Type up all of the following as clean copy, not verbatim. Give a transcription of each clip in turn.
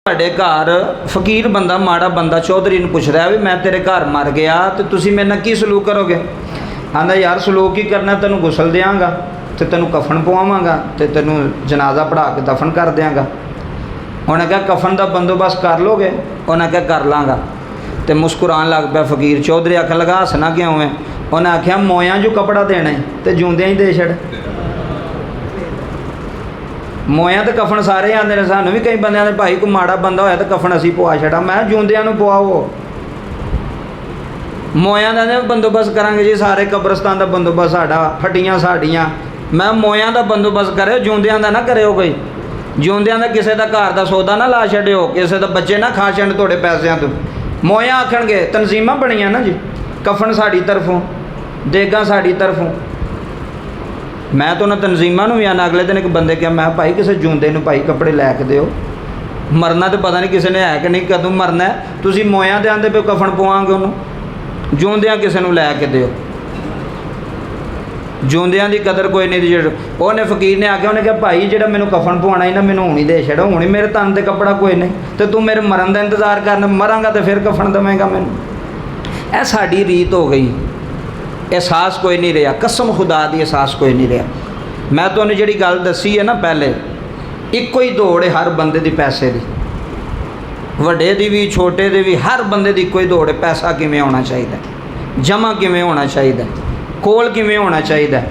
ਤੁਹਾਡੇ ਘਰ ਫਕੀਰ ਬੰਦਾ ਮਾੜਾ ਬੰਦਾ ਚੌਧਰੀ ਨੂੰ ਪੁੱਛਦਾ ਵੀ ਮੈਂ ਤੇਰੇ ਘਰ ਮਰ ਗਿਆ ਤੇ ਤੁਸੀਂ ਮੇਰੇ ਨਾਲ ਕੀ ਸਲੂਕ ਕਰੋਗੇ? ਆਂਦਾ ਯਾਰ ਸਲੂਕ ਹੀ ਕਰਨਾ, ਤੈਨੂੰ ਗੁਸਲ ਦਿਆਂਗਾ ਤੇ ਤੈਨੂੰ ਕਫਨ ਪਵਾਵਾਂਗਾ ਤੇ ਤੈਨੂੰ ਜਨਾਜ਼ਾ ਪੜ੍ਹਾ ਕੇ ਦਫਨ ਕਰ ਦਿਆਂਗਾ। ਉਹਨੇ ਕਿਹਾ ਕਫਨ ਦਾ ਬੰਦੋਬਸਤ ਕਰ ਲੋਗੇ? ਉਹਨੇ ਕਿਹਾ ਕਰ ਲਾਂਗਾ। ਤੇ ਮੁਸਕਰਾਉਣ ਲੱਗ ਪਿਆ ਫਕੀਰ। ਚੌਧਰੀ ਆਖਣ ਲੱਗਾ ਹੱਸਣਾ ਕਿਉਂ ਹੈ? ਉਹਨੇ ਆਖਿਆ ਮੋਇਆਂ ਜੋ ਕਪੜਾ ਦੇਣਾ ਤੇ ਜਿਉਂਦਿਆਂ ਹੀ ਦੇ ਛੱਡ। ਮੋਇਆਂ ਤੇ ਕਫਨ ਸਾਰੇ ਆਉਂਦੇ ਨੇ, ਸਾਨੂੰ ਵੀ ਕਈ ਬੰਦਿਆਂ ਦੇ ਭਾਈ ਕੋਈ ਮਾੜਾ ਬੰਦਾ ਹੋਇਆ ਤਾਂ ਕਫਨ ਅਸੀਂ ਪਵਾ ਛੱਡਾ। ਮੈਂ ਜਿਉਂਦਿਆਂ ਨੂੰ ਪਵਾਓ। ਮੋਇਆਂ ਦਾ ਬੰਦੋਬਸਤ ਕਰਾਂਗੇ ਜੀ, ਸਾਰੇ ਕਬਰਸਤਾਨ ਦਾ ਬੰਦੋਬਸਤ ਸਾਡਾ, ਹੱਡੀਆਂ ਸਾਡੀਆਂ। ਮੈਂ ਮੋਇਆਂ ਦਾ ਬੰਦੋਬਸਤ ਕਰਿਓ, ਜਿਉਂਦਿਆਂ ਦਾ ਨਾ ਕਰਿਓ। ਕੋਈ ਜਿਉਂਦਿਆਂ ਦਾ ਕਿਸੇ ਦਾ ਘਰ ਦਾ ਸੌਦਾ ਨਾ ਲਾ ਛੱਡਿਓ, ਕਿਸੇ ਦਾ ਬੱਚੇ ਨਾ ਖਾ ਛੱਡ ਤੁਹਾਡੇ ਪੈਸਿਆਂ ਤੋਂ। ਮੋਇਆਂ ਆਖਣਗੇ ਤਨਜ਼ੀਮਾਂ ਬਣੀਆਂ ਨਾ ਜੀ, ਕਫਨ ਸਾਡੀ ਤਰਫੋਂ, ਦੇਗਾਂ ਸਾਡੀ ਤਰਫੋਂ। ਮੈਂ ਤਾਂ ਉਹਨਾਂ ਤਨਜ਼ੀਮਾਂ ਨੂੰ ਵੀ ਆਣਾ। ਅਗਲੇ ਦਿਨ ਇੱਕ ਬੰਦੇ ਕਿਹਾ ਮੈਂ ਭਾਈ ਕਿਸੇ ਜਿਉਂਦੇ ਨੂੰ ਭਾਈ ਕੱਪੜੇ ਲੈ ਕੇ ਦਿਓ, ਮਰਨਾ ਤਾਂ ਪਤਾ ਨਹੀਂ ਕਿਸੇ ਨੇ ਹੈ ਕਿ ਨਹੀਂ, ਕਦੋਂ ਮਰਨਾ। ਤੁਸੀਂ ਮੋਇਆਂ ਦੇ ਆਂਦੇ ਪਏ ਕਫਨ ਪਵਾਂਗੇ ਉਹਨੂੰ, ਜਿਉਂਦਿਆਂ ਕਿਸੇ ਨੂੰ ਲੈ ਕੇ ਦਿਓ। ਜਿਉਂਦਿਆਂ ਦੀ ਕਦਰ ਕੋਈ ਨਹੀਂ। ਜਿਹੜਾ ਉਹਨੇ ਫਕੀਰ ਨੇ ਆ ਕੇ ਉਹਨੇ ਕਿਹਾ ਭਾਈ ਜਿਹੜਾ ਮੈਨੂੰ ਕਫਨ ਪਵਾਉਣਾ ਹੀ ਨਾ ਮੈਨੂੰ ਹੁਣੀ ਦੇ ਛੱਡੋ, ਹੁਣੀ ਮੇਰੇ ਤਨ 'ਤੇ ਕੱਪੜਾ ਕੋਈ ਨਹੀਂ ਤੇ ਤੂੰ ਮੇਰੇ ਮਰਨ ਦਾ ਇੰਤਜ਼ਾਰ ਕਰਨ, ਮਰਾਂਗਾ ਤੇ ਫਿਰ ਕਫਨ ਦੇਵੇਂਗਾ ਮੈਨੂੰ। ਇਹ ਸਾਡੀ ਰੀਤ ਹੋ ਗਈ। ਅਹਿਸਾਸ ਕੋਈ ਨਹੀਂ ਰਿਹਾ, ਕਸਮ ਖੁਦਾ ਦੀ ਅਹਿਸਾਸ ਕੋਈ ਨਹੀਂ ਰਿਹਾ। ਮੈਂ ਤੁਹਾਨੂੰ ਜਿਹੜੀ ਗੱਲ ਦੱਸੀ ਹੈ ਨਾ ਪਹਿਲੇ, ਇੱਕੋ ਹੀ ਦੌੜ ਹੈ ਹਰ ਬੰਦੇ ਦੀ ਪੈਸੇ ਦੀ, ਵੱਡੇ ਦੀ ਵੀ ਛੋਟੇ ਦੀ ਵੀ, ਹਰ ਬੰਦੇ ਦੀ ਇੱਕੋ ਹੀ ਦੌੜ ਹੈ। ਪੈਸਾ ਕਿਵੇਂ ਹੋਣਾ ਚਾਹੀਦਾ, ਜਮ੍ਹਾਂ ਕਿਵੇਂ ਹੋਣਾ ਚਾਹੀਦਾ, ਕੋਲ ਕਿਵੇਂ ਹੋਣਾ ਚਾਹੀਦਾ।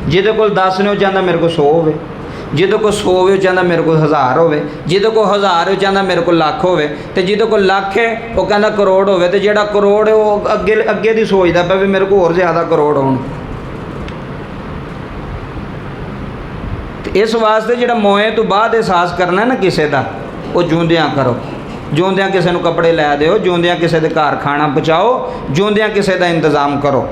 ਜਿਹਦੇ ਕੋਲ 10 ਨੇ ਉਹ ਚਾਹੁੰਦਾ ਮੇਰੇ ਕੋਲ 100 ਹੋਵੇ, ਜਿਹਦੇ ਕੋਲ 100 ਹੋਵੇ ਉਹ ਚਾਹੁੰਦਾ ਮੇਰੇ ਕੋਲ 1000 ਹੋਵੇ, ਜਿਹਦੇ ਕੋਲ 1000 ਉਹ ਚਾਹੁੰਦਾ ਮੇਰੇ ਕੋਲ ਲੱਖ ਹੋਵੇ, ਤੇ ਜਿਹਦੇ ਕੋਲ ਲੱਖ ਹੈ ਉਹ ਕਹਿੰਦਾ ਕਰੋੜ ਹੋਵੇ, ਤੇ ਜਿਹੜਾ ਕਰੋੜ ਹੈ ਉਹ ਅੱਗੇ ਦੀ ਸੋਚਦਾ ਪਿਆ ਵੀ ਮੇਰੇ ਕੋਲ ਹੋਰ ਜ਼ਿਆਦਾ ਕਰੋੜ ਹੋਣ। ਤੇ ਇਸ ਵਾਸਤੇ ਜਿਹੜਾ ਮੋਏ ਤੋਂ ਬਾਅਦ ਅਹਿਸਾਸ ਕਰਨਾ ਨਾ ਕਿਸੇ ਦਾ, ਉਹ ਜਿਉਂਦਿਆਂ ਕਰੋ। ਜਿਉਂਦਿਆਂ ਕਿਸੇ ਨੂੰ ਕੱਪੜੇ ਲੈ ਦਿਓ, ਜਿਉਂਦਿਆਂ ਕਿਸੇ ਦੇ ਘਰ ਖਾਣਾ ਪਹੁੰਚਾਓ, ਜਿਉਂਦਿਆਂ ਕਿਸੇ ਦਾ ਇੰਤਜ਼ਾਮ ਕਰੋ।